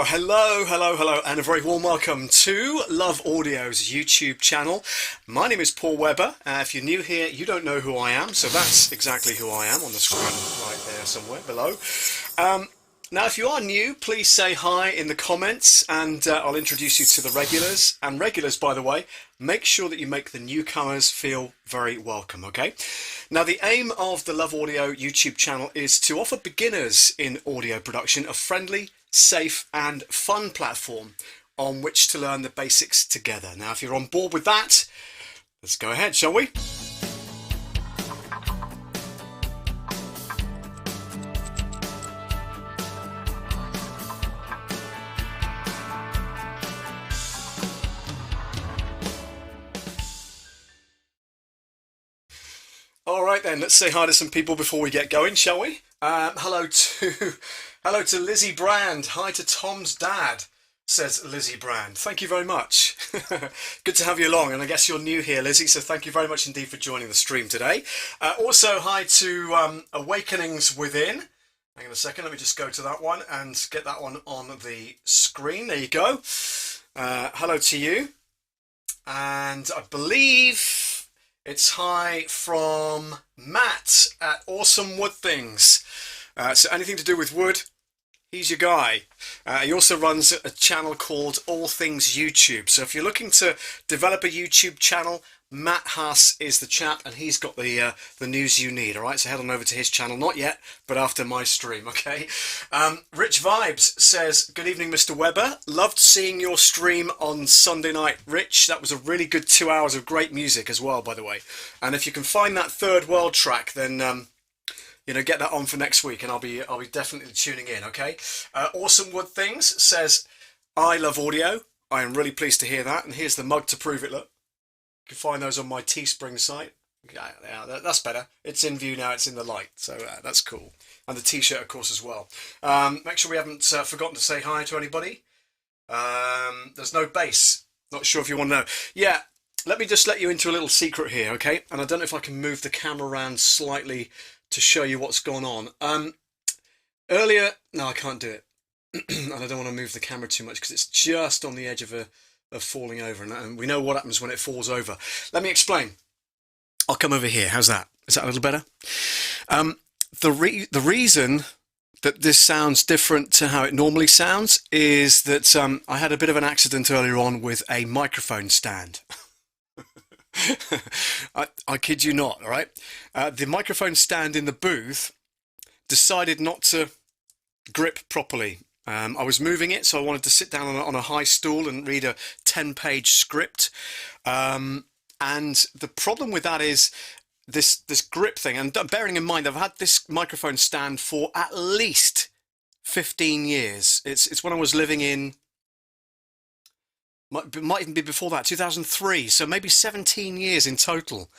Hello, and a very warm welcome to Love Audio's YouTube channel. My name is Paul Webber. If you're new here, you don't know who I am, so that's exactly who I am on the screen right there somewhere below. Now, if you are new, please say hi in the comments, and I'll introduce you to the regulars. And regulars, by the way, make sure that you make the newcomers feel very welcome, okay? Now, the aim of the Love Audio YouTube channel is to offer beginners in audio production a friendly, safe and fun platform on which to learn the basics together. Now, if you're on board with that, let's go ahead, shall we? All right then, let's say hi to some people before we get going, shall we? Hello to Lizzie Brand. Hi to Tom's dad, says Lizzie Brand. Thank you very much. Good to have you along, and I guess you're new here, Lizzie, so thank you very much indeed for joining the stream today. Also, hi to Awakenings Within. Hang on a second, let me just go to that one and get that one on the screen. There you go. Hello to you. And I believe it's hi from Matt at Awesome Wood Things. So anything to do with wood, he's your guy. He also runs a channel called All Things YouTube. So if you're looking to develop a YouTube channel, Matt Haas is the chap, and he's got the news you need. All right, so head on over to his channel. Not yet, but after my stream, okay? Rich Vibes says, good evening, Mr. Webber. Loved seeing your stream on Sunday night. Rich, that was a really good 2 hours of great music as well, by the way. And if you can find that Third World track, then you know, get that on for next week, and I'll be definitely tuning in, okay? Awesome Wood Things says, I love audio. I am really pleased to hear that, and here's the mug to prove it, look. You can find those on my Teespring site. Yeah, that's better. It's in view now, it's in the light, so that's cool. And the t-shirt, of course, as well. Make sure we haven't forgotten to say hi to anybody. There's no bass. Not sure if you want to know. Yeah, let me just let you into a little secret here, okay? And I don't know if I can move the camera around slightly to show you what's gone on. Earlier, no, I can't do it. And I don't want to move the camera too much because it's just on the edge of falling over, and we know what happens when it falls over. Let me explain. I'll come over here. How's that? Is that a little better? The reason that this sounds different to how it normally sounds is that I had a bit of an accident earlier on with a microphone stand. I kid you not, all right? The microphone stand in the booth decided not to grip properly. I was moving it, so I wanted to sit down on a high stool and read a 10-page script. And the problem with that is this grip thing. And bearing in mind, I've had this microphone stand for at least 15 years. It's when I was living in, might even be before that, 2003. So maybe 17 years in total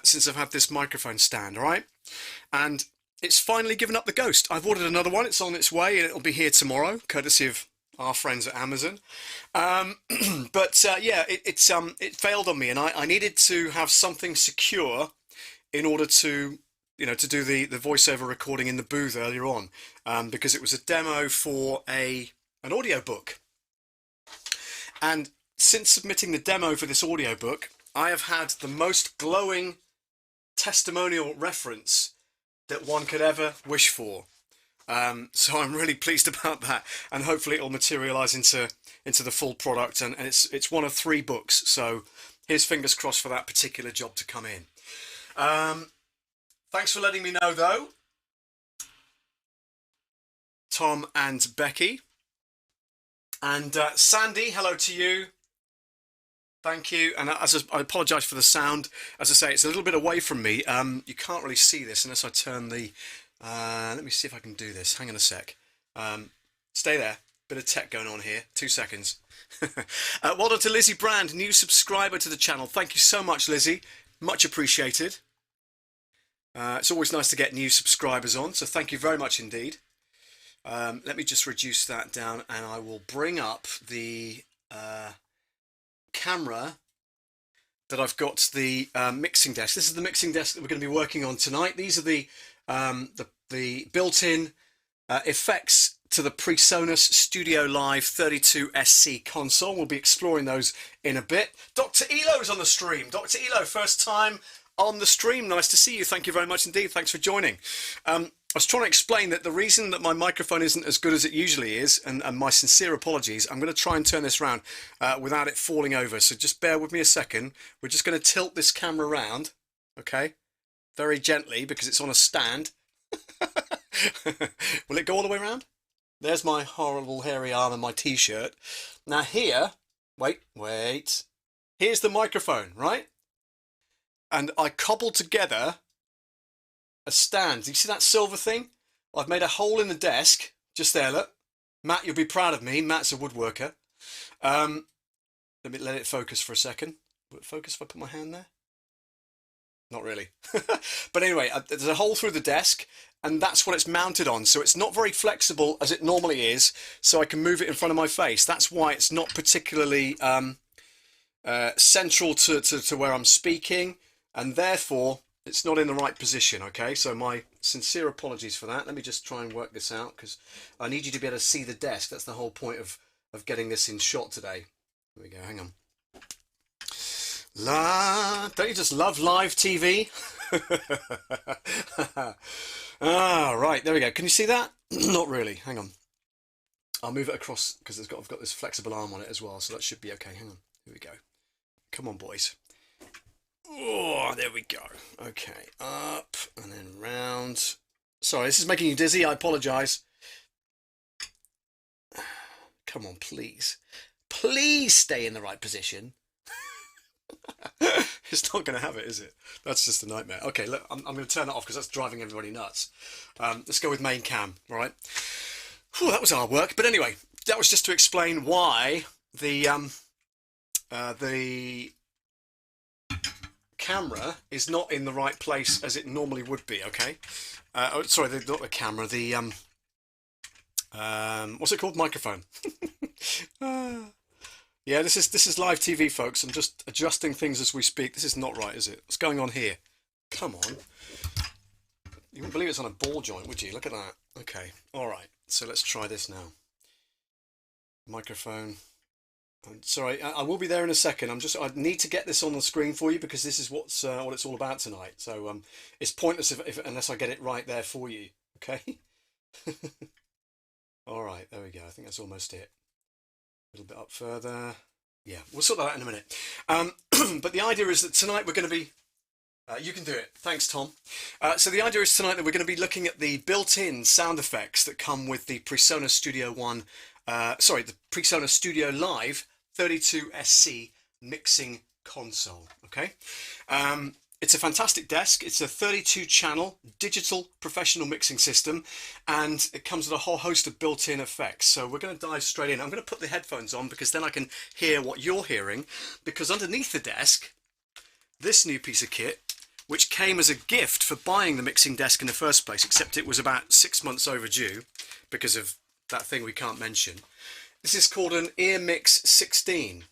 since I've had this microphone stand, all right? And it's finally given up the ghost. I've ordered another one. It's on its way, and it'll be here tomorrow, courtesy of our friends at Amazon. But yeah, it failed on me, and I needed to have something secure in order to, you know, to do the voiceover recording in the booth earlier on, because it was a demo for an audiobook. And since submitting the demo for this audiobook, I have had the most glowing testimonial reference that one could ever wish for. So I'm really pleased about that, and hopefully it'll materialize into the full product, and it's one of 3 books, so here's fingers crossed for that particular job to come in. Thanks for letting me know, though, Tom and Becky. And Sandy, hello to you. Thank you. And I apologise for the sound. As I say, it's a little bit away from me. You can't really see this unless I turn the... let me see if I can do this. Hang on a sec. Stay there. Bit of tech going on here. 2 seconds. Well done to Lizzie Brand, new subscriber to the channel. Thank you so much, Lizzie. Much appreciated. It's always nice to get new subscribers on, so thank you very much indeed. Let me just reduce that down, and I will bring up the... camera that I've got the mixing desk. This is the mixing desk that we're going to be working on tonight. These are the built-in effects to the Presonus Studiolive 32Sc console. We'll be exploring those in a bit. Dr. Elo's on the stream. Dr. Elo, first time on the stream. Nice to see you. Thank you very much indeed. Thanks for joining. I was trying to explain that the reason that my microphone isn't as good as it usually is, and my sincere apologies, I'm going to try and turn this around without it falling over. So just bear with me a second. We're just going to tilt this camera around, okay? Very gently, because it's on a stand. Will it go all the way around? There's my horrible hairy arm and my t-shirt. Now here, wait. Here's the microphone, right? And I cobbled together a stand. Do you see that silver thing? I've made a hole in the desk, just there, look. Matt, you'll be proud of me. Matt's a woodworker. Let me let it focus for a second. Will it focus if I put my hand there? Not really. But anyway, there's a hole through the desk, and that's what it's mounted on. So it's not very flexible as it normally is, so I can move it in front of my face. That's why it's not particularly central to where I'm speaking, and therefore it's not in the right position, okay? So my sincere apologies for that. Let me just try and work this out, because I need you to be able to see the desk. That's the whole point of getting this in shot today. There we go, hang on. Don't you just love live TV? Right, there we go. Can you see that? Not really, hang on. I'll move it across, because I've got this flexible arm on it as well, so that should be okay. Hang on, here we go. Come on, boys. Oh, there we go. Okay, up and then round. Sorry, this is making you dizzy. I apologise. Come on, please. Please stay in the right position. It's not going to have it, is it? That's just a nightmare. Okay, look, I'm going to turn that off because that's driving everybody nuts. Let's go with main cam, all right? Whew, that was hard work. But anyway, that was just to explain why the camera is not in the right place as it normally would be, okay? Sorry, not the camera, the, what's it called? Microphone. Yeah, this is live TV, folks. I'm just adjusting things as we speak. This is not right, is it? What's going on here? Come on. You wouldn't believe it's on a ball joint, would you? Look at that. Okay, all right. So let's try this now. Microphone. I'm sorry, I will be there in a second. I need to get this on the screen for you because this is what it's all about tonight. So it's pointless unless I get it right there for you. Okay. All right, there we go. I think that's almost it. A little bit up further. Yeah, we'll sort that out in a minute. But the idea is that tonight we're going to be... you can do it. Thanks, Tom. So the idea is tonight that we're going to be looking at the built-in sound effects that come with the Presonus the Presonus Studiolive 32Sc mixing console. Okay. It's a fantastic desk. It's a 32-channel digital professional mixing system, and it comes with a whole host of built-in effects. So we're going to dive straight in. I'm going to put the headphones on because then I can hear what you're hearing, because underneath the desk, this new piece of kit, which came as a gift for buying the mixing desk in the first place, except it was about 6 months overdue because of that thing we can't mention. This is called an Ear Mix 16,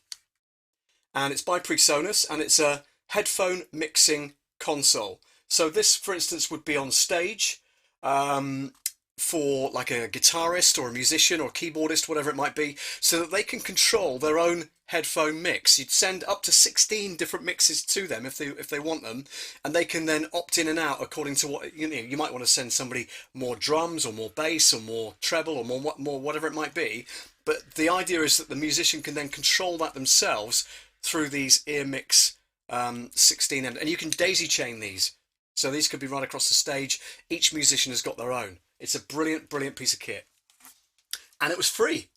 and it's by Presonus, and it's a headphone mixing console. So this, for instance, would be on stage for like a guitarist or a musician or a keyboardist, whatever it might be, so that they can control their own headphone mix. You'd send up to 16 different mixes to them if they want them, and they can then opt in and out according to what you might want to send somebody more drums or more bass or more treble or more whatever it might be. But the idea is that the musician can then control that themselves through these Ear Mix 16, and you can daisy chain these, so these could be right across the stage. Each musician has got their own. It's a brilliant piece of kit, and it was free.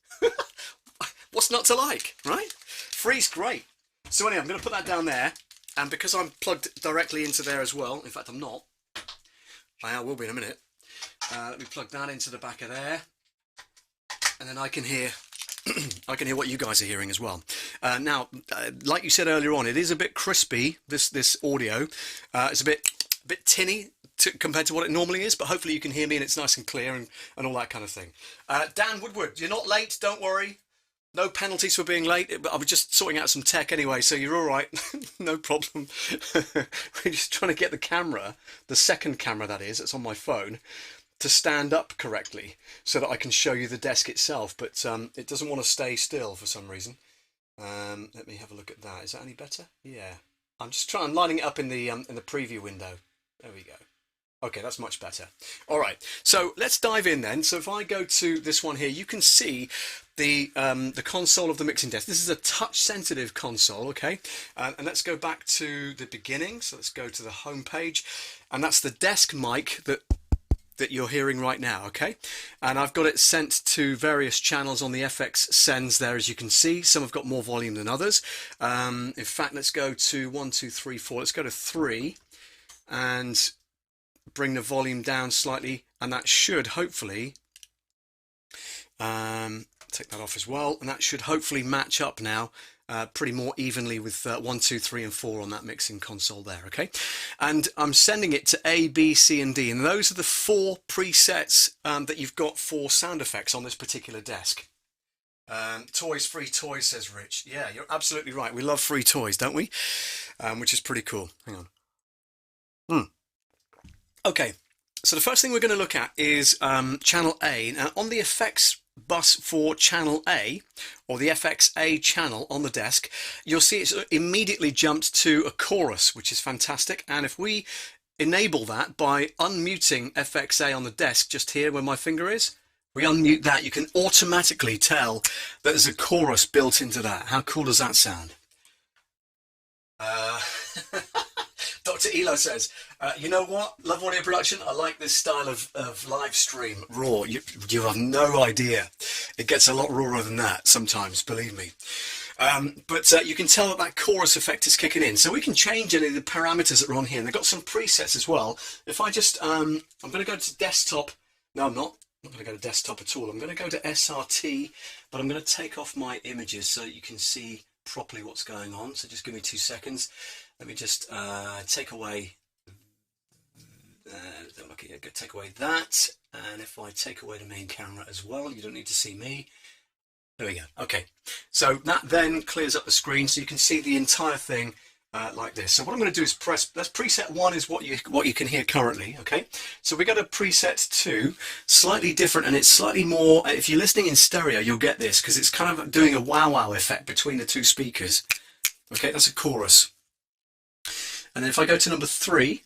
What's not to like, right? Free's great. So anyway, I'm going to put that down there, and because I'm plugged directly into there as well, in fact I'm not, I will be in a minute, let me plug that into the back of there, and then I can hear I can hear what you guys are hearing as well. Now, like you said earlier on, it is a bit crispy, this audio. It's a bit tinny compared to what it normally is, but hopefully you can hear me and it's nice and clear and all that kind of thing. Dan Woodward, you're not late, don't worry. No penalties for being late, but I was just sorting out some tech anyway, so you're all right. No problem. We're just trying to get the camera, the second camera that is, it's on my phone, to stand up correctly so that I can show you the desk itself, but it doesn't want to stay still for some reason. Let me have a look at that. Is that any better? Yeah. I'm lining it up in the preview window. There we go. Okay, that's much better. All right, so let's dive in then. So if I go to this one here, you can see the console of the mixing desk. This is a touch-sensitive console, okay? And let's go back to the beginning. So let's go to the home page, and that's the desk mic that you're hearing right now, okay? And I've got it sent to various channels on the FX sends there, as you can see. Some have got more volume than others. In fact, let's go to 1, 2, 3, 4. Let's go to 3 and bring the volume down slightly, and that should hopefully take that off as well, and that should hopefully match up now pretty more evenly with 1, 2, 3 and 4 on that mixing console there, okay? And I'm sending it to A, B, C and D, and those are the 4 presets that you've got for sound effects on this particular desk. Toys, free toys, says Rich. Yeah, you're absolutely right. We love free toys, don't we? Which is pretty cool. Hang on. Okay, so the first thing we're going to look at is channel A. Now, on the effects bus for channel A, or the FXA channel on the desk, you'll see it's immediately jumped to a chorus, which is fantastic. And if we enable that by unmuting FXA on the desk, just here where my finger is, we unmute that, you can automatically tell that there's a chorus built into that. How cool does that sound? Dr. Elo says, you know what, Love Audio Production, I like this style of live stream, raw. You have no idea. It gets a lot rawer than that sometimes, believe me. But you can tell that chorus effect is kicking in. So we can change any of the parameters that are on here. And they've got some presets as well. If I just, I'm going to go to desktop. No, I'm not. I'm not going to go to desktop at all. I'm going to go to SRT, but I'm going to take off my images so you can see properly what's going on. So just give me 2 seconds. Let me just take away take away that, and if I take away the main camera as well, you don't need to see me. There we go. Okay, so that then clears up the screen so you can see the entire thing like this. So what I'm going to do is that's preset 1 is what you can hear currently. Okay, so we got a preset 2, slightly different, and it's slightly more. If you're listening in stereo, you'll get this because it's kind of doing a wow wow effect between the 2 speakers. Okay, that's a chorus. And then if I go to number 3,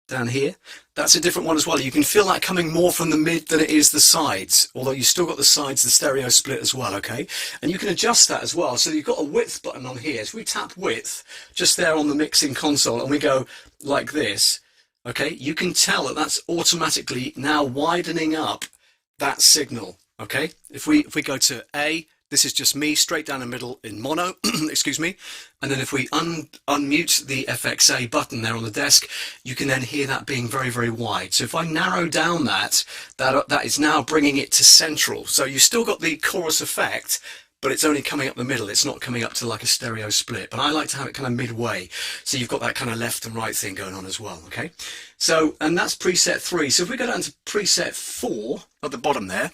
down here, that's a different one as well. You can feel that coming more from the mid than it is the sides, although you've still got the sides, the stereo split as well, okay? And you can adjust that as well. So you've got a width button on here. So we tap width just there on the mixing console and we go like this, okay? You can tell that that's automatically now widening up that signal, okay? If we go to A, this is just me straight down the middle in mono, excuse me. And then if we unmute the FXA button there on the desk, you can then hear that being very, very wide. So if I narrow down that is now bringing it to central. So you still got the chorus effect, but it's only coming up the middle. It's not coming up to like a stereo split. But I like to have it kind of midway. So you've got that kind of left and right thing going on as well, okay? So, and that's preset 3. So if we go down to preset 4 at the bottom there,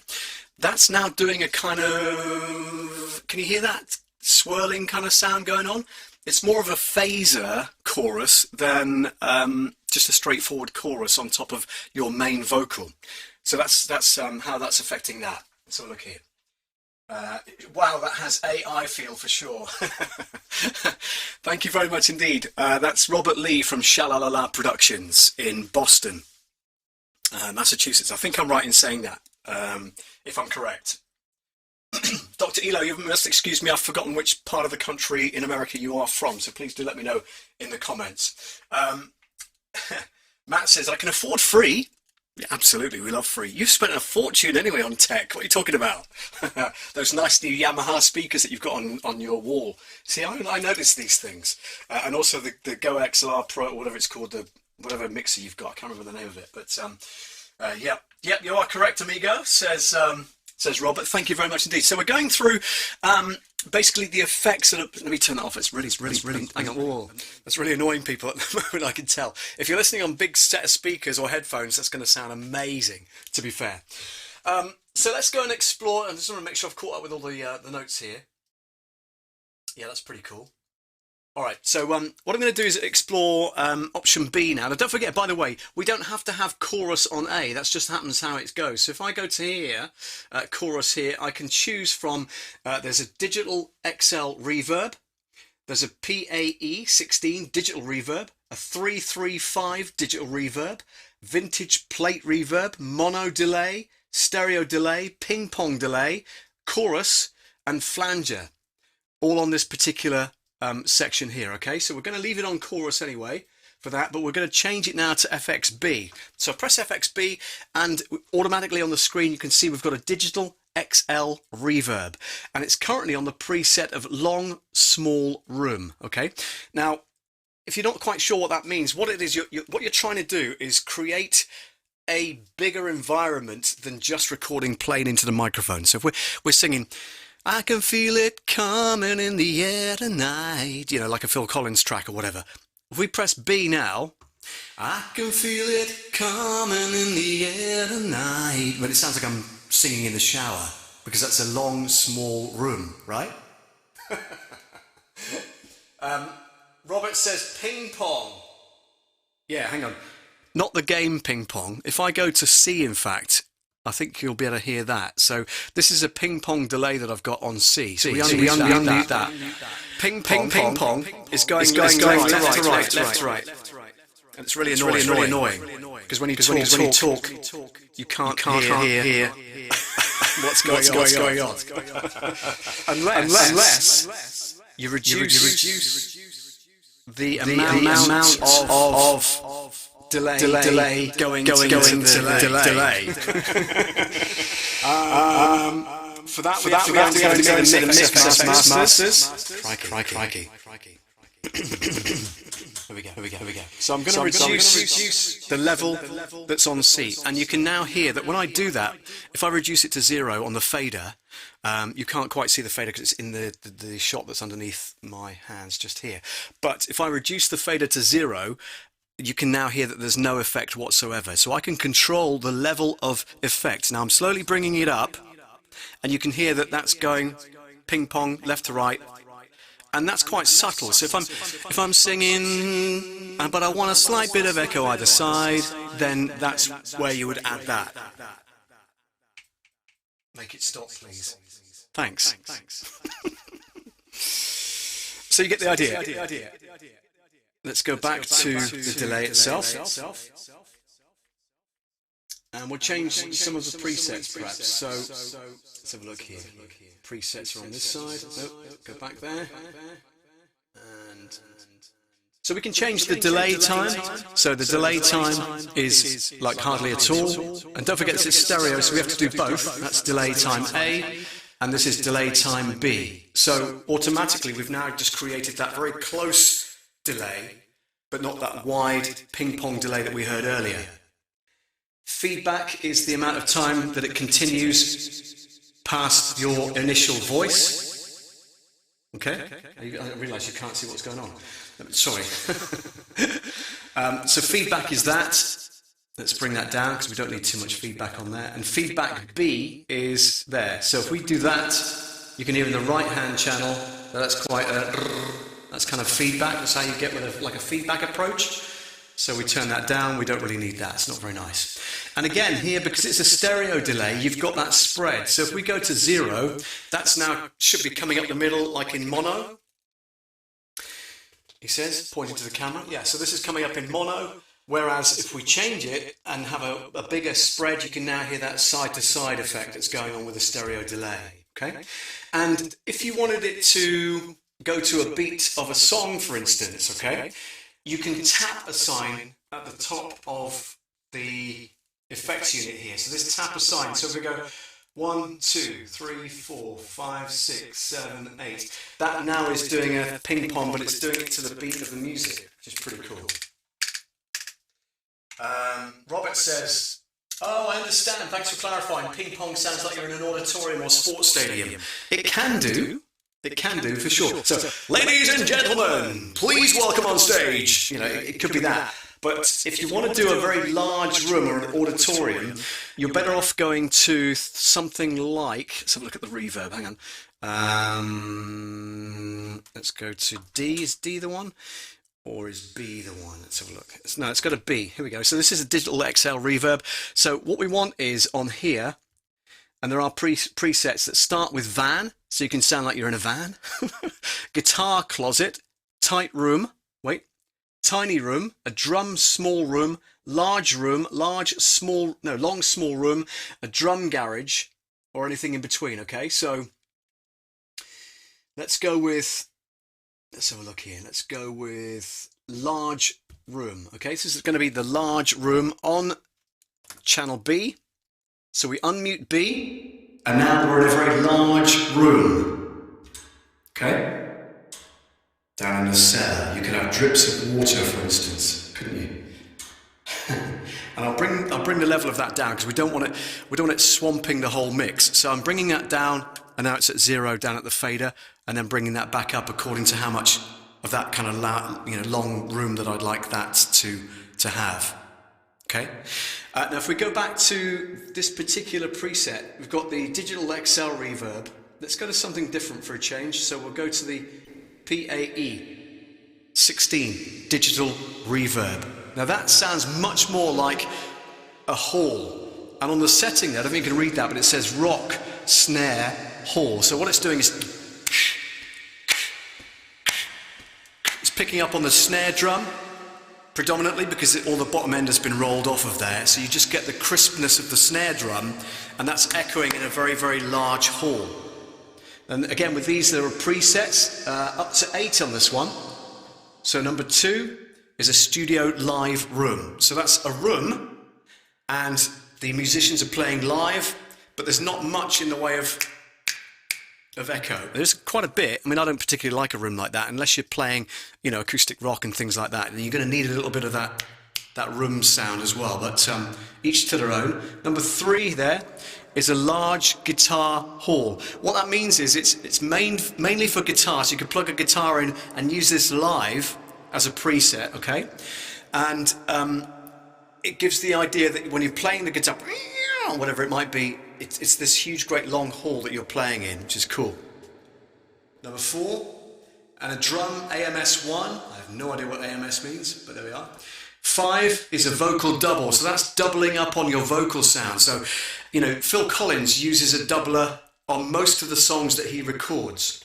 that's now doing a kind of, can you hear that swirling kind of sound going on? It's more of a phaser chorus than just a straightforward chorus on top of your main vocal. So that's how that's affecting that. Let's have a look here. Wow, that has AI feel for sure. Thank you very much indeed. That's Robert Lee from Shalalala Productions in Boston, Massachusetts. I think I'm right in saying that. If I'm correct. Dr. Elo, you must excuse me, I've forgotten which part of the country in America you are from, so please do let me know in the comments. Matt says, I can afford free. Yeah, absolutely, we love free. You've spent a fortune anyway on tech. What are you talking about? Those nice new Yamaha speakers that you've got on your wall. See, I notice these things. And also the Go XLR Pro, or whatever it's called, whatever mixer you've got. I can't remember the name of it, but Yep, you are correct, amigo, says Robert. Thank you very much indeed. So we're going through basically the effects that let me turn that off. It's really hang on. Whoa. That's really annoying people at the moment, I can tell. If you're listening on big set of speakers or headphones, that's going to sound amazing, to be fair. So let's go and explore. I just want to make sure I've caught up with all the notes here. Yeah, that's pretty cool. All right, so what I'm going to do is explore option B now. Now, don't forget, by the way, we don't have to have chorus on A. That's just happens how it goes. So if I go to here, chorus here, I can choose from, there's a digital XL reverb, there's a PAE 16 digital reverb, a 335 digital reverb, vintage plate reverb, mono delay, stereo delay, ping pong delay, chorus, and flanger, all on this particular section here. Okay, so we're going to leave it on chorus anyway for that, but we're going to change it now to FXB. So press FXB and automatically on the screen you can see we've got a digital XL reverb, and it's currently on the preset of long small room. Okay, now if you're not quite sure what that means, what it is, what you're trying to do is create a bigger environment than just recording plain into the microphone. So if we're singing, I can feel it coming in the air tonight, you know, like a Phil Collins track or whatever. If we press B now, I can feel it coming in the air tonight. But it sounds like I'm singing in the shower because that's a long, small room, right? Robert says ping pong. Yeah, hang on. Not the game ping pong. If I go to C, in fact, I think you'll be able to hear that. So this is a ping pong delay that I've got on C. So we unmute that. Ping pong is going left to right. And it's really annoying. Because when you talk, you can't hear what's going on. Unless you reduce the amount of delay going into the delay. For that, we have to go into the mix masters. Crikey. Here we go. So I'm going to reduce the level that's on C, and you can now hear that when I do that, if I reduce it to 0 on the fader, you can't quite see the fader because it's in the shot that's underneath my hands just here. But if I reduce the fader to 0, you can now hear that there's no effect whatsoever. So I can control the level of effect. Now I'm slowly bringing it up, and you can hear that that's going ping pong left to right, and that's quite subtle. So if I'm singing, but I want a slight bit of echo either side, then that's where you would add that. Make it stop, please. Thanks. So you get the idea. Let's go back to the delay itself. And we'll change some of the presets perhaps. So let's have a look here. Presets are on this side. Go back there. And so we can change the delay time. So the delay time is like hardly at all. And don't forget this is stereo, so we have to do both. That's delay time A, and this is delay time B. So automatically we've now just created that very close delay, but not that wide ping pong delay that we heard earlier. Feedback is the amount of time that it continues past your initial voice. Okay? I realise you can't see what's going on. Sorry. So feedback is that. Let's bring that down because we don't need too much feedback on there. And feedback B is there. So if we do that, you can hear in the right-hand channel that's quite that's kind of feedback. That's how you get with like a feedback approach. So we turn that down. We don't really need that. It's not very nice. And again, here, because it's a stereo delay, you've got that spread. So if we go to 0, that's now should be coming up the middle like in mono. He says, pointing to the camera. Yeah, so this is coming up in mono. Whereas if we change it and have a bigger spread, you can now hear that side-to-side effect that's going on with the stereo delay. Okay? And if you wanted it to go to a beat of a song, for instance, okay, you can tap a sign at the top of the effects unit here. So this tap a sign. So if we go 1, 2, 3, 4, 5, 6, 7, 8, that now is doing a ping pong, but it's doing it to the beat of the music, which is pretty cool. Robert says, oh, I understand. Thanks for clarifying. Ping pong sounds like you're in an auditorium or sports stadium. It can do. It can do, for sure. So, ladies and gentlemen, please welcome on stage. You know, it could be that. But if you want to do a very large room or an auditorium, you're better off going to something like... Let's have a look at the reverb. Hang on. Let's go to D. Is D the one? Or is B the one? Let's have a look. No, it's got a B. Here we go. So this is a digital XL Reverb. So what we want is on here, and there are presets that start with van, so you can sound like you're in a van. Guitar closet, tight room, tiny room, a drum small room, large room, long small room, a drum garage, or anything in between, okay? So let's go with, let's have a look here. Let's go with large room, okay? So this is going to be the large room on channel B. So we unmute B, and now we're in a very large room, okay? Down in the cellar, you could have drips of water, for instance, couldn't you? And I'll bring the level of that down because we don't want it swamping the whole mix. So I'm bringing that down, and now it's at 0 down at the fader, and then bringing that back up according to how much of that kind of long room that I'd like that to have. Okay. Now, if we go back to this particular preset, we've got the digital XL Reverb. Let's go to something different for a change. So we'll go to the PAE 16 digital reverb. Now that sounds much more like a hall, and on the setting there, I don't think you can read that, but it says rock, snare, hall. So what it's doing is it's picking up on the snare drum predominantly because all the bottom end has been rolled off of there, so you just get the crispness of the snare drum, and that's echoing in a very, very large hall. And again, with these, there are presets, up to 8 on this one. So number 2 is a Studiolive room. So that's a room, and the musicians are playing live, but there's not much in the way of echo. There's quite a bit. I mean, I don't particularly like a room like that, unless you're playing, acoustic rock and things like that. And you're going to need a little bit of that room sound as well. But each to their own. Number 3 there is a large guitar hall. What that means is it's mainly for guitar, so you can plug a guitar in and use this live as a preset, okay? And it gives the idea that when you're playing the guitar, whatever it might be, it's this huge, great long hall that you're playing in, which is cool. Number 4, and a drum AMS1. I have no idea what AMS means, but there we are. 5 is a vocal double, so that's doubling up on your vocal sound. So, Phil Collins uses a doubler on most of the songs that he records.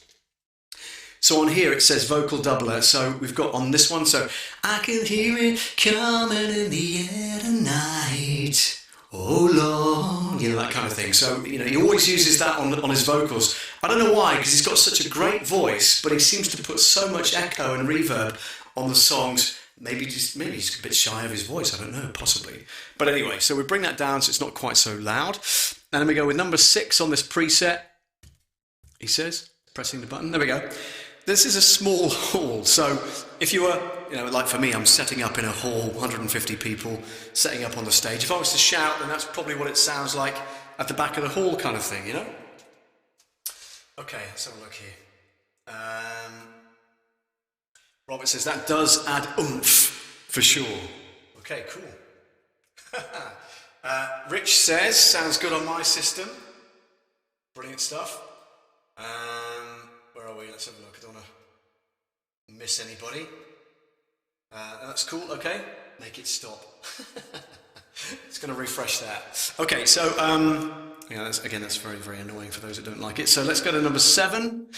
So on here it says vocal doubler, so we've got on this one, so I can hear it coming in the air tonight, oh Lord, that kind of thing. So, he always uses that on his vocals. I don't know why, because he's got such a great voice, but he seems to put so much echo and reverb on the songs. Maybe he's a bit shy of his voice, I don't know, possibly. But anyway, so we bring that down so it's not quite so loud. And then we go with number 6 on this preset. He says, pressing the button, there we go. This is a small hall, so if you were, like for me, I'm setting up in a hall, 150 people, setting up on the stage. If I was to shout, then that's probably what it sounds like at the back of the hall kind of thing, Okay, let's have a look here. Robert says, that does add oomph, for sure. Okay, cool. Rich says, sounds good on my system. Brilliant stuff. Where are we? Let's have a look. I don't want to miss anybody. That's cool, okay. Make it stop. It's going to refresh that. Okay, so, that's very, very annoying for those that don't like it. So let's go to number 7.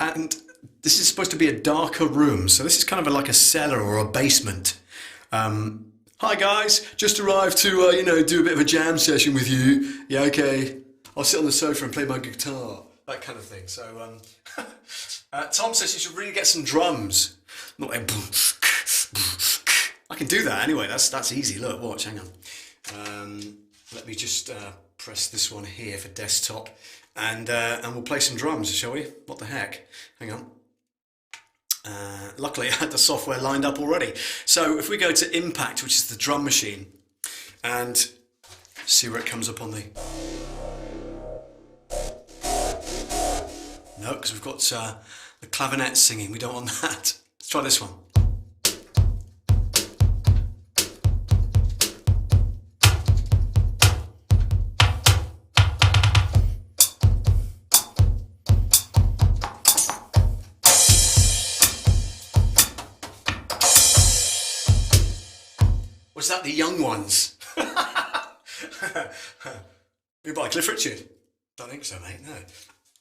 And this is supposed to be a darker room, so this is kind of like a cellar or a basement. Hi guys, just arrived to do a bit of a jam session with you. Yeah, okay. I'll sit on the sofa and play my guitar, that kind of thing. So Tom says you should really get some drums. Not like I can do that anyway. That's easy. Look, watch. Hang on. Let me just press this one here for desktop. And we'll play some drums, shall we? What the heck? Hang on. Luckily, I had the software lined up already. So if we go to Impact, which is the drum machine, and see where it comes up on the... No, because we've got the clavinet singing. We don't want that. Let's try this one. Was that the young ones? You by Cliff Richard? Don't think so, mate. No.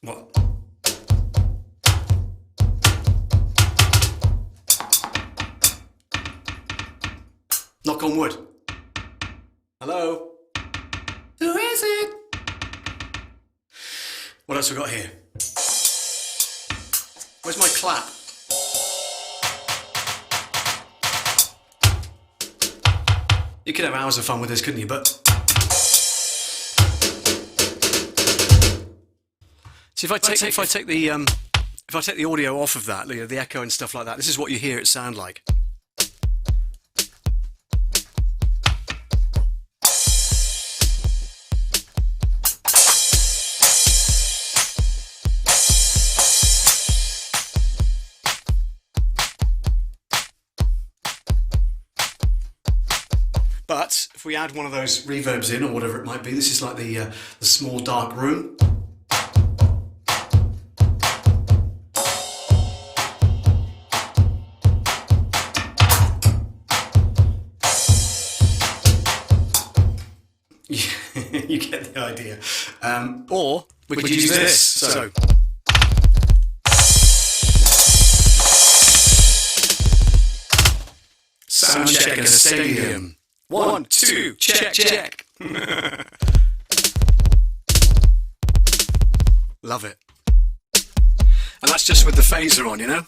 What? Knock on wood. Hello? Who is it? What else we got here? Where's my clap? You could have hours of fun with this, couldn't you? But see, if I take the audio off of that, the echo and stuff like that, this is what you hear it sound like. But if we add one of those reverbs in, or whatever it might be, this is like the small dark room. You get the idea. Or we could use this. So. Sound check in a stadium. 1, 2, check. Love it. And that's just with the phaser on, you know?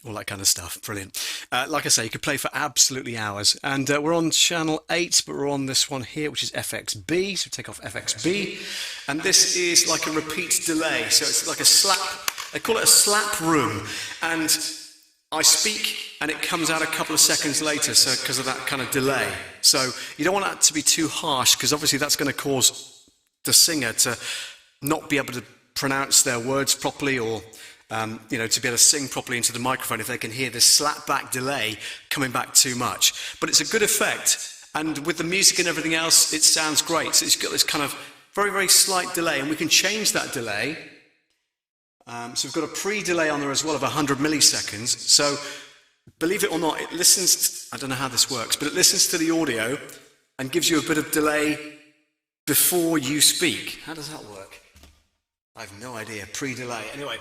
All that kind of stuff. Brilliant. Like I say, you could play for absolutely hours. And we're on channel 8, but we're on this one here, which is FXB. So take off FXB. And this is like a repeat delay. So it's like a slap. They call it a slap room. And I speak, and it comes out a couple of seconds later, so because of that kind of delay. So you don't want that to be too harsh, because obviously that's going to cause the singer to not be able to pronounce their words properly, or you know, to be able to sing properly into the microphone if they can hear this slap back delay coming back too much. But it's a good effect, and with the music and everything else, it sounds great. So it's got this kind of very, very slight delay, and we can change that delay. So we've got a pre-delay on there as well of 100 milliseconds. So believe it or not, it listens, I don't know how this works, but it listens to the audio and gives you a bit of delay before you speak. How does that work? I have no idea. Pre-delay. Anyway.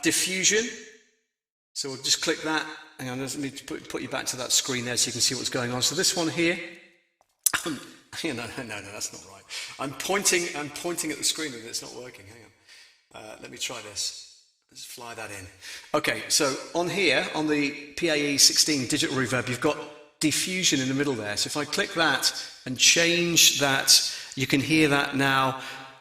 Diffusion, so we'll just click that. Hang on, let me put you back to that screen there so you can see what's going on. So this one here, no, that's not right. I'm pointing at the screen and it's not working. Hang on, let me try this. Let's fly that in. Okay, so on here, on the PAE 16 digital reverb, you've got diffusion in the middle there. So if I click that and change that, you can hear that now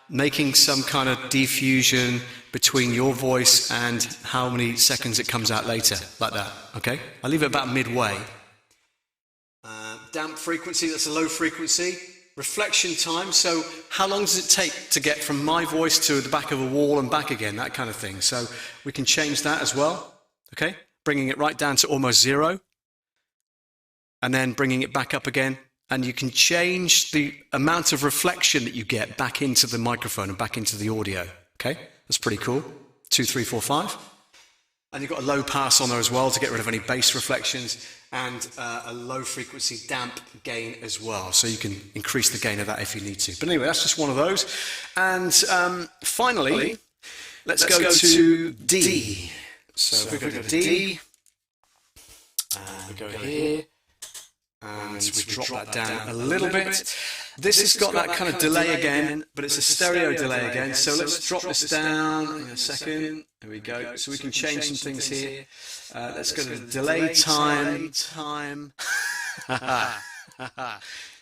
making some kind of diffusion between your voice and how many seconds it comes out later, like that, okay? I'll leave it about midway. Damp frequency, that's a low frequency. Reflection time, so how long does it take to get from my voice to the back of a wall and back again, that kind of thing. So we can change that as well, okay? Bringing it right down to almost 0. And then bringing it back up again. And you can change the amount of reflection that you get back into the microphone and back into the audio. Okay, that's pretty cool. 2, 3, 4, 5. And you've got a low pass on there as well to get rid of any bass reflections, and a low frequency damp gain as well. So you can increase the gain of that if you need to. But anyway, that's just one of those. And finally, let's go to D. So we go to D. And we go here. And we drop that down a little bit. This has got that kind of delay again, but it's a stereo delay again. So let's drop this down in a second. There we go. So we can change some things here. Let's go to the delay time.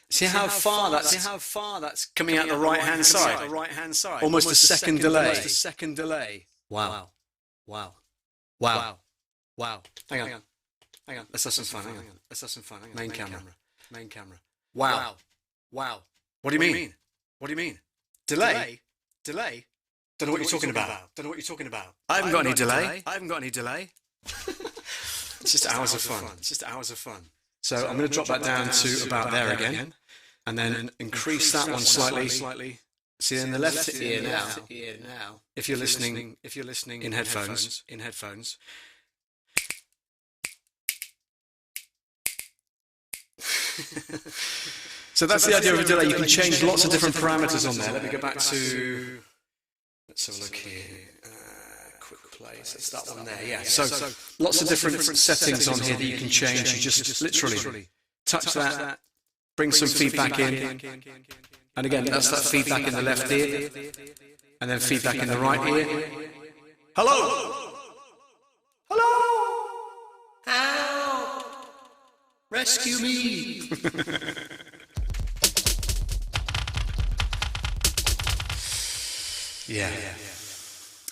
See how far that's coming out the right-hand side. Almost a second delay. Wow. Hang on. Hang on. Let's have some fun. Hang on. Let's have some fun. Hang on. Main camera. Main camera. Wow. Wow. What do you mean? What do you mean? Delay? Delay? Don't know what you're talking about. Don't know what you're talking about. I haven't got any delay. I haven't got any delay. It's just hours of fun. It's just hours of fun. So I'm going to drop that down to about there again, and then increase that one slightly. See, in the left ear now. If you're listening in headphones. So that's the idea of a delay. You can change lots of different parameters on there. Let me go back to. Let's have a look here. Quick play. So it's that one there. Yeah. So lots of different settings on here that you can change. You just literally touch that, bring some feedback in, and again that's that feedback in the left ear, and then feedback in the right ear. Hello. Hello. Help! Rescue me! Yeah.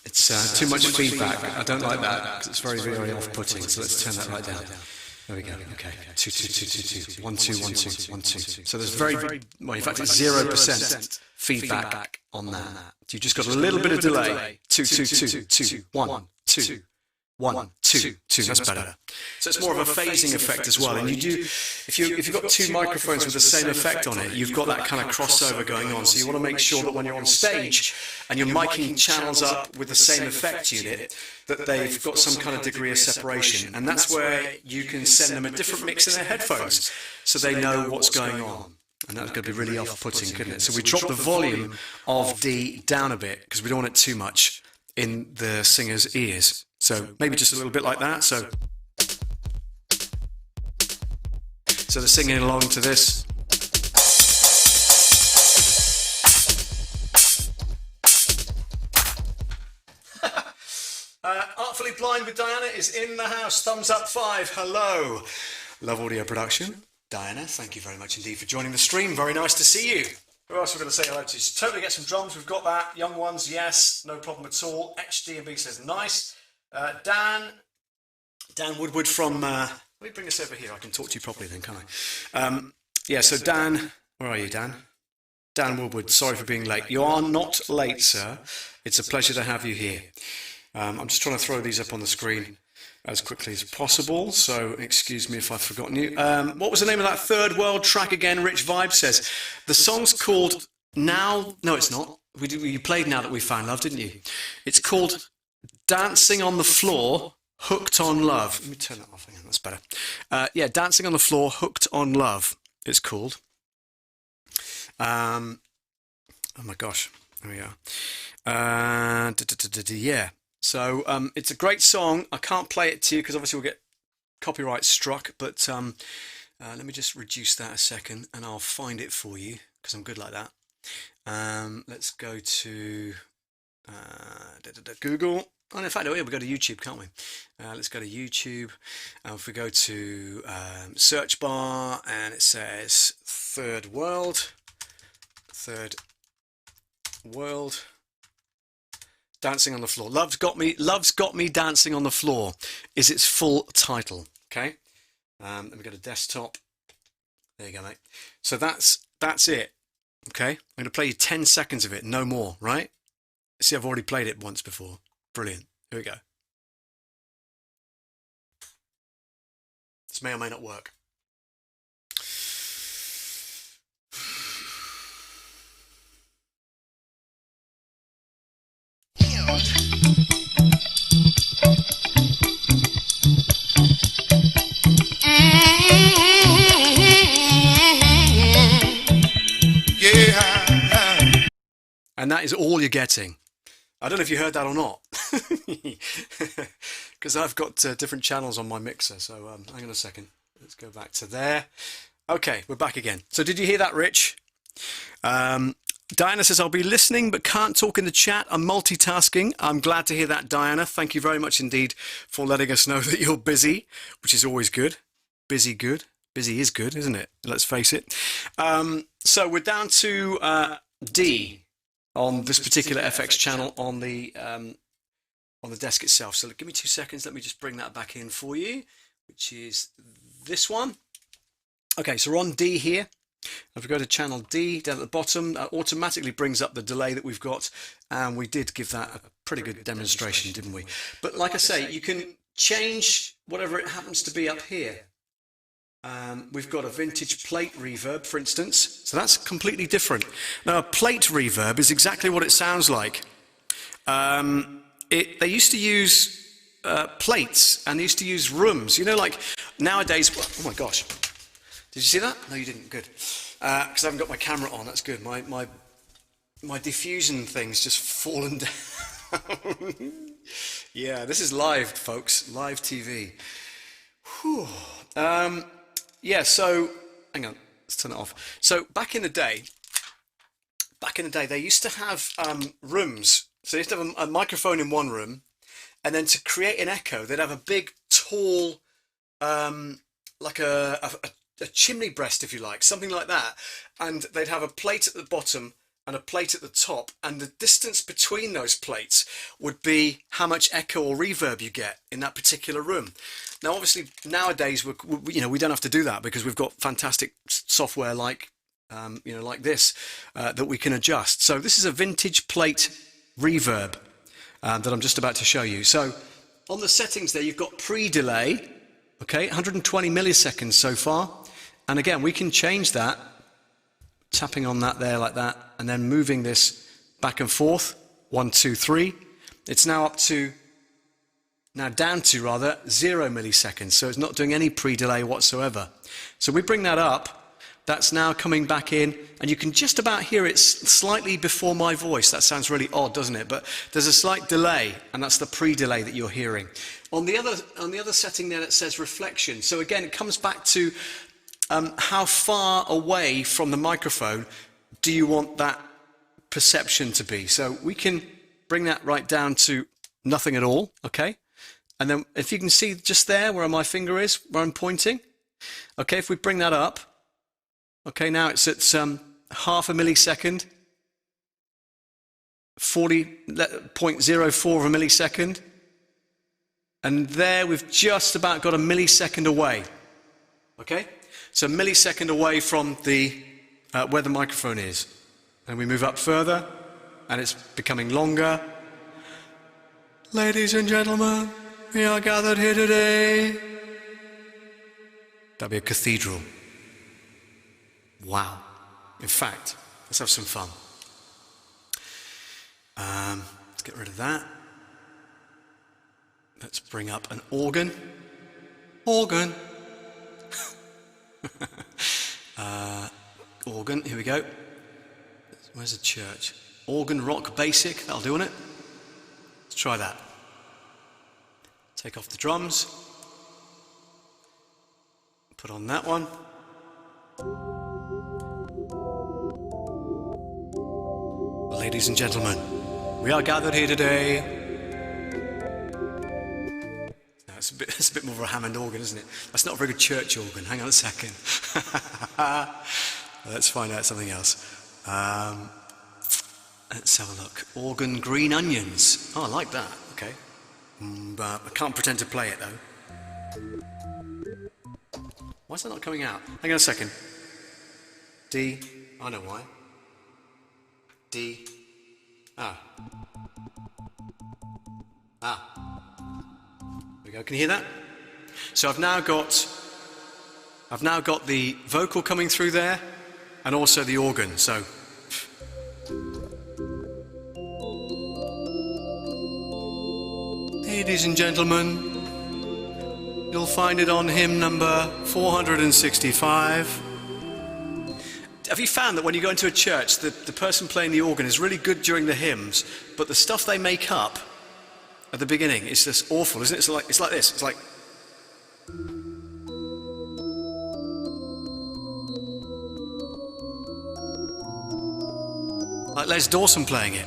It's too much feedback. I don't like that because it's very, very off-putting. So let's turn that right down. There we go. Okay. 2, 2, 2, 2, 2. 1, 2, 1, 2, 1, 2. So there's very, well, in fact, it's 0% feedback on that. You've just got a little bit of delay. 2, 2, 2, 2, 1, 2. 1, 2, 2. That's better. So it's more of a phasing effect as well. And you do, if you've got two microphones with the same effect on it, you've got that kind of crossover going on. So you want to make sure that when you're on stage and you're miking channels up with the same effect unit, that they've got some kind of degree of separation. And that's where you can send them a different mix in their headphones, so they know what's going on. And that's going to be really off-putting, couldn't it? So we drop the volume of D down a bit because we don't want it too much in the singer's ears. So maybe just a little bit like that. So they're singing along to this. Artfully Blind with Diana is in the house. Thumbs up 5. Hello. Love Audio Production. Diana, thank you very much indeed for joining the stream. Very nice to see you. Who else are we going to say hello to? Totally get some drums. We've got that. Young ones, yes. No problem at all. HDB says nice. Dan Woodward from, let me bring this over here, I can talk to you properly then, can't I? Yeah, so Dan, where are you, Dan? Dan Woodward, sorry for being late. You are not late, sir. It's a pleasure to have you here. I'm just trying to throw these up on the screen as quickly as possible, so excuse me if I've forgotten you. What was the name of that Third World track again? Rich Vibe says. The song's called Now, no it's not. You played Now That We Found Love, didn't you? It's called Dancing on the Floor, Hooked on Love. Let me turn that off. Hang on, that's better. Yeah, Dancing on the Floor, Hooked on Love, it's called. Oh my gosh, there we go. Yeah, so it's a great song. I can't play it to you because obviously we'll get copyright struck, but let me just reduce that a second and I'll find it for you because I'm good like that. Let's go to Google. Oh, in fact, we go to YouTube, can't we? Let's go to YouTube. If we go to search bar and it says Third World, Dancing on the Floor. Love's Got Me Dancing on the Floor is its full title. Okay. Let me go to desktop. There you go, mate. So that's it. Okay. I'm going to play you 10 seconds of it, no more, right? See, I've already played it once before. Brilliant. Here we go. This may or may not work. And that is all you're getting. I don't know if you heard that or not, because I've got different channels on my mixer. So hang on a second. Let's go back to there. Okay, we're back again. So did you hear that, Rich? Diana says, I'll be listening but can't talk in the chat. I'm multitasking. I'm glad to hear that, Diana. Thank you very much indeed for letting us know that you're busy, which is always good. Busy good. Busy is good, isn't it? Let's face it. So we're down to D on this particular FX channel on the desk itself. So give me 2 seconds. Let me just bring that back in for you. which is this one. Okay, so we're on D here. If we go to channel D down at the bottom, that automatically brings up the delay that we've got, and we did give that a pretty good demonstration, didn't we? But like I say, you can change whatever it happens to be up here. We've got a vintage plate reverb, for instance, so that's completely different. Now, a plate reverb is exactly what it sounds like. They used to use plates, and they used to use rooms. You know, like nowadays, oh my gosh. Did you see that? No, you didn't. Good. Because I haven't got my camera on. That's good. My diffusion thing's just fallen down. Yeah, this is live, folks. Live TV. Whew. Yeah, so hang on. Let's turn it off. So back in the day, they used to have rooms. So they used to have a microphone in one room, and then to create an echo, they'd have a big, tall, like a chimney breast, if you like, something like that, and they'd have a plate at the bottom and a plate at the top, and the distance between those plates would be how much echo or reverb you get in that particular room. Now, obviously, nowadays we don't have to do that because we've got fantastic software like like this that we can adjust. So this is a vintage plate reverb that I'm just about to show you. So on the settings there, you've got pre-delay, okay, 120 milliseconds so far. And again, we can change that, tapping on that there like that, and then moving this back and forth, 1, 2, 3. It's now down to 0 milliseconds, so it's not doing any pre-delay whatsoever. So we bring that up, that's now coming back in, and you can just about hear it slightly before my voice. That sounds really odd, doesn't it? But there's a slight delay, and that's the pre-delay that you're hearing. On the other setting there, it says reflection. So again, it comes back to how far away from the microphone do you want that perception to be? So we can bring that right down to nothing at all, okay? And then if you can see just there where my finger is, where I'm pointing, okay, if we bring that up, okay, now it's at half a millisecond, 40.04 of a millisecond, and there we've just about got a millisecond away, okay? So a millisecond away from the where the microphone is. And we move up further, and it's becoming longer. Ladies and gentlemen, we are gathered here today. That'll be a cathedral. Wow. In fact, let's have some fun. Let's get rid of that. Let's bring up an organ. Organ. Organ, here we go. Where's the church? Organ rock basic, that'll do on it. Let's try that. Take off the drums. Put on that one. Ladies and gentlemen, we are gathered here today. It's a bit more of a Hammond organ, isn't it? That's not a very good church organ. Hang on a second. Let's find out something else. Let's have a look. Organ green onions. Oh, I like that. Okay. But I can't pretend to play it, though. Why is that not coming out? Hang on a second. D. I know why. D. Ah. There we go. Can you hear that? So I've now got the vocal coming through there, and also the organ. So. Ladies and gentlemen, you'll find it on hymn number 465. Have you found that when you go into a church, the person playing the organ is really good during the hymns, but the stuff they make up at the beginning is just awful, isn't it? It's like this. It's like... Les Dawson playing it.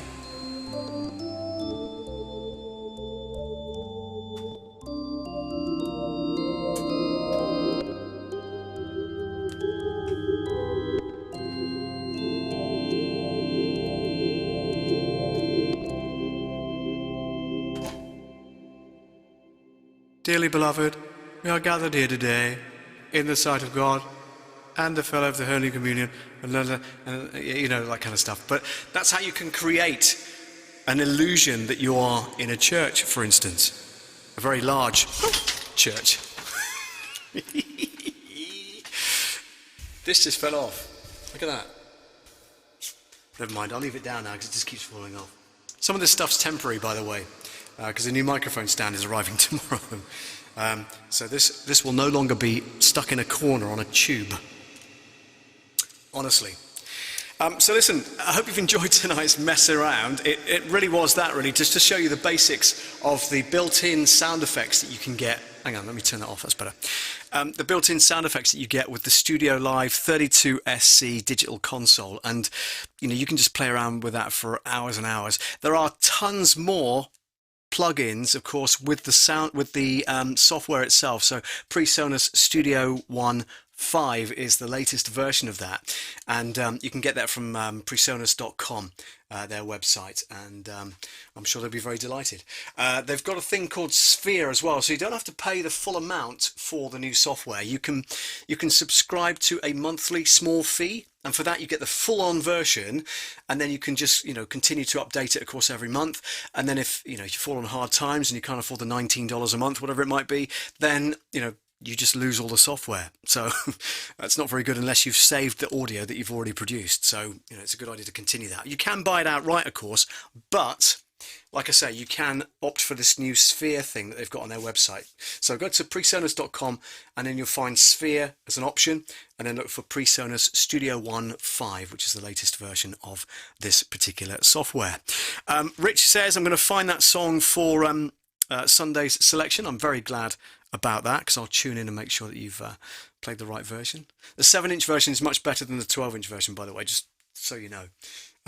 Dearly beloved, we are gathered here today in the sight of God and the fellow of the Holy Communion, and you know, that kind of stuff. But that's how you can create an illusion that you are in a church, for instance, a very large church. This just fell off. Look at that. Never mind, I'll leave it down now because it just keeps falling off. Some of this stuff's temporary, by the way, because a new microphone stand is arriving tomorrow. So this will no longer be stuck in a corner on a tube. Honestly. So listen, I hope you've enjoyed tonight's mess around. It really was that, really, just to show you the basics of the built-in sound effects that you can get. Hang on, let me turn that off, that's better. The built-in sound effects that you get with the Studiolive 32Sc digital console. And, you know, you can just play around with that for hours and hours. There are tons more plugins, of course, with the sound, with the software itself. So Presonus Studio 1.5 is the latest version of that, and you can get that from presonus.com, their website, and I'm sure they'll be very delighted. They've got a thing called Sphere as well, so you don't have to pay the full amount for the new software. You can subscribe to a monthly small fee, and for that you get the full-on version, and then you can just, you know, continue to update it, of course, every month. And then if you fall on hard times and you can't afford the $19 a month, whatever it might be, then you just lose all the software. So that's not very good unless you've saved the audio that you've already produced. So it's a good idea to continue that. You can buy it outright, of course, but like I say, you can opt for this new Sphere thing that they've got on their website. So go to presonus.com and then you'll find Sphere as an option, and then look for Presonus Studio 1.5, which is the latest version of this particular software. Rich says, I'm going to find that song for Sunday's selection. I'm very glad about that, because I'll tune in and make sure that you've played the right version. The 7-inch version is much better than the 12-inch version, by the way, just so you know.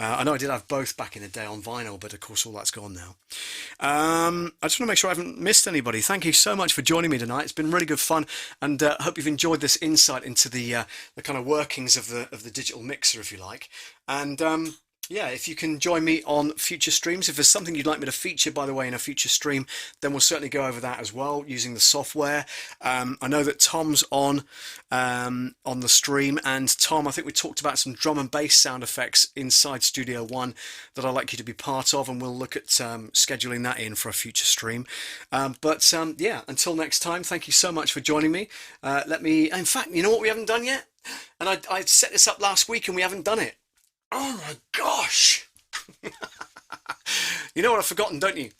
I know I did have both back in the day on vinyl, but of course all that's gone now. I just want to make sure I haven't missed anybody. Thank you so much for joining me tonight. It's been really good fun, and I hope you've enjoyed this insight into the kind of workings of the digital mixer, if you like. And yeah, if you can join me on future streams, if there's something you'd like me to feature, by the way, in a future stream, then we'll certainly go over that as well, using the software. I know that Tom's on the stream, and Tom, I think we talked about some drum and bass sound effects inside Studio One that I'd like you to be part of, and we'll look at scheduling that in for a future stream. But yeah, until next time, thank you so much for joining me. In fact, you know what we haven't done yet? And I set this up last week and we haven't done it. Oh my gosh! You know what I've forgotten, don't you?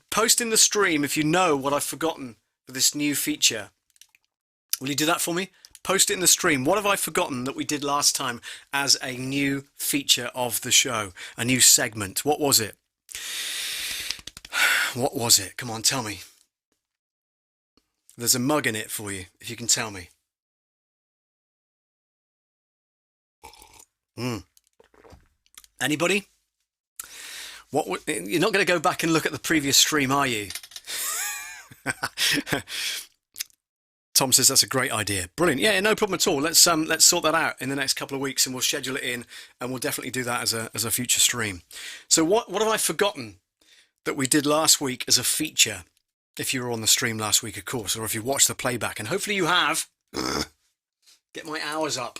Post in the stream if you know what I've forgotten for this new feature. Will you do that for me? Post it in the stream. What have I forgotten that we did last time as a new feature of the show? A new segment. What was it? What was it? Come on, tell me. There's a mug in it for you, if you can tell me. Anybody? You're not going to go back and look at the previous stream, are you? Tom says that's a great idea. Brilliant. Yeah, no problem at all. Let's sort that out in the next couple of weeks, and we'll schedule it in, and we'll definitely do that as a future stream. So what have I forgotten that we did last week as a feature? If you were on the stream last week, of course, or if you watched the playback, and hopefully you have. Get my hours up.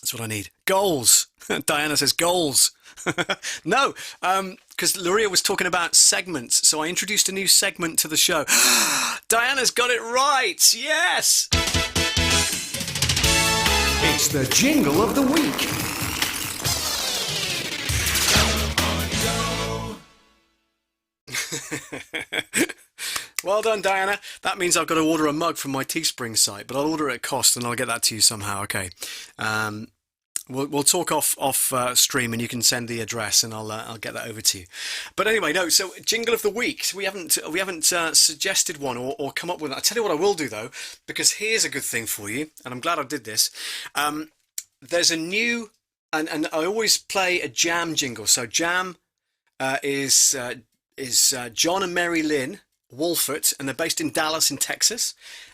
That's what I need. Goals. Diana says goals. No, because Luria was talking about segments, so I introduced a new segment to the show. Diana's got it right. Yes. It's the jingle of the week. Well done, Diana. That means I've got to order a mug from my Teespring site, but I'll order it at cost and I'll get that to you somehow. Okay. We'll talk off stream, and you can send the address, and I'll get that over to you. But anyway, no. So jingle of the week. So we haven't suggested one or come up with it. I tell you what, I will do though, because here's a good thing for you, and I'm glad I did this. There's a new, and I always play a Jam jingle. So Jam is John and Mary Lynn Wolfert, and they're based in Dallas in Texas,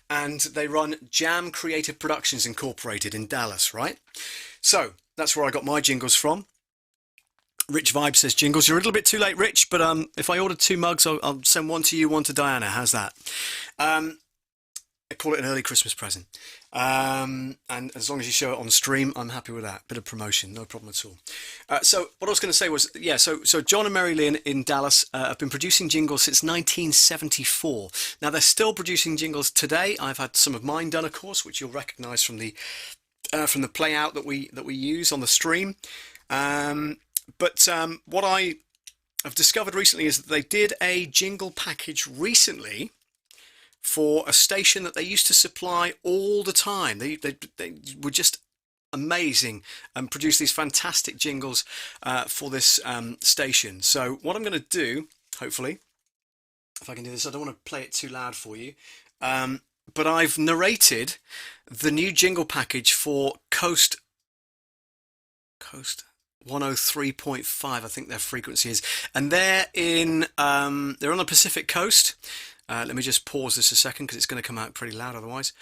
and they run Jam Creative Productions Incorporated in Dallas, right? So that's where I got my jingles from. Rich Vibe says jingles. You're a little bit too late, Rich, but if I order 2 mugs, I'll send one to you, one to Diana. How's that? I call it an early Christmas present. And as long as you show it on stream, I'm happy with that. Bit of promotion, no problem at all. So what I was going to say was, yeah, so John and Mary Lynn in Dallas have been producing jingles since 1974. Now they're still producing jingles today. I've had some of mine done, of course, which you'll recognise from the play out that we use on the stream. But what I have discovered recently is that they did a jingle package recently for a station that they used to supply all the time. They were just amazing and produced these fantastic jingles for this station. So what I'm going to do, hopefully, if I can do this, I don't want to play it too loud for you, but I've narrated the new jingle package for Coast 103.5, I think their frequency is, and they're on the Pacific Coast. Let me just pause this a second because it's going to come out pretty loud otherwise.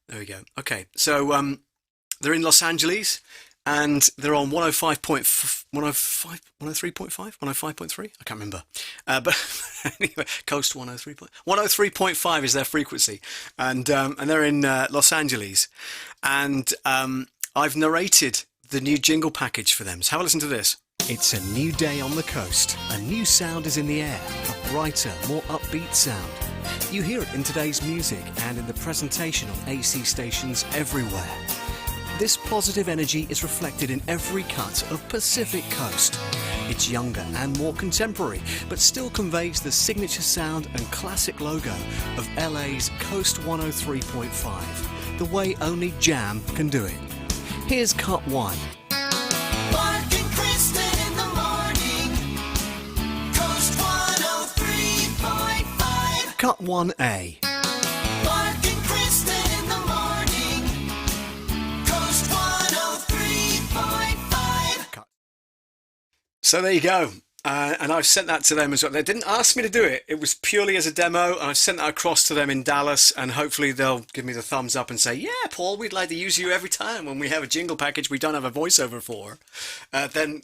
There we go. Okay, so they're in Los Angeles and they're on 105.3? I can't remember. But anyway, Coast 103.5 is their frequency. And they're in Los Angeles. And I've narrated the new jingle package for them. So have a listen to this. It's a new day on the coast. A new sound is in the air. A brighter, more upbeat sound. You hear it in today's music and in the presentation of AC stations everywhere. This positive energy is reflected in every cut of Pacific Coast. It's younger and more contemporary, but still conveys the signature sound and classic logo of LA's Coast 103.5, the way only Jam can do it. Here's cut 1. Cut 1A. Mark and Kristen in the morning. Coast 103.5. Cut. So there you go. And I've sent that to them as well. They didn't ask me to do it. It was purely as a demo, and I've sent that across to them in Dallas, and hopefully they'll give me the thumbs up and say, yeah, Paul, we'd like to use you every time when we have a jingle package we don't have a voiceover for. Then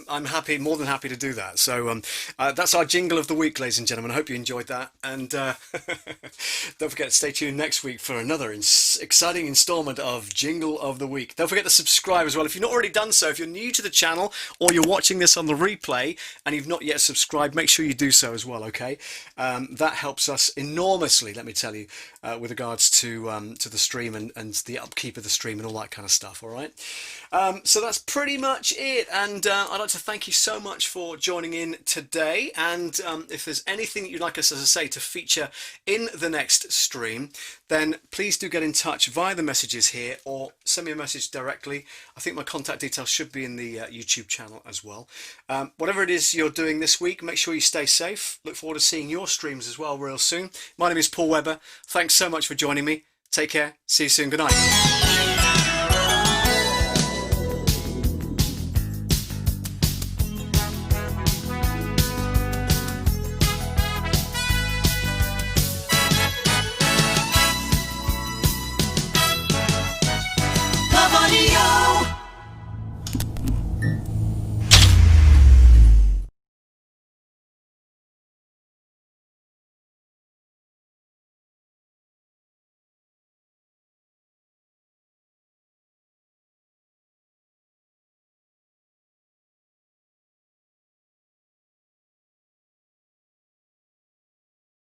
I'm happy, more than happy to do that. So that's our jingle of the week, ladies and gentlemen. I hope you enjoyed that. And don't forget to stay tuned next week for another exciting installment of Jingle of the Week. Don't forget to subscribe as well. If you've not already done so, if you're new to the channel or you're watching this on the replay and you've not yet subscribed, make sure you do so as well, okay? That helps us enormously, let me tell you, with regards to the stream and the upkeep of the stream and all that kind of stuff, all right? So that's pretty much it, and I'd like to thank you so much for joining in today, and if there's anything that you'd like us, as I say, to feature in the next stream, then please do get in touch via the messages here or send me a message directly. I think my contact details should be in the YouTube channel as well. Whatever it is you're doing this week, make sure you stay safe. Look forward to seeing your streams as well real soon. My name is Paul Webber. Thanks so much for joining me. Take care. See you soon. Good night.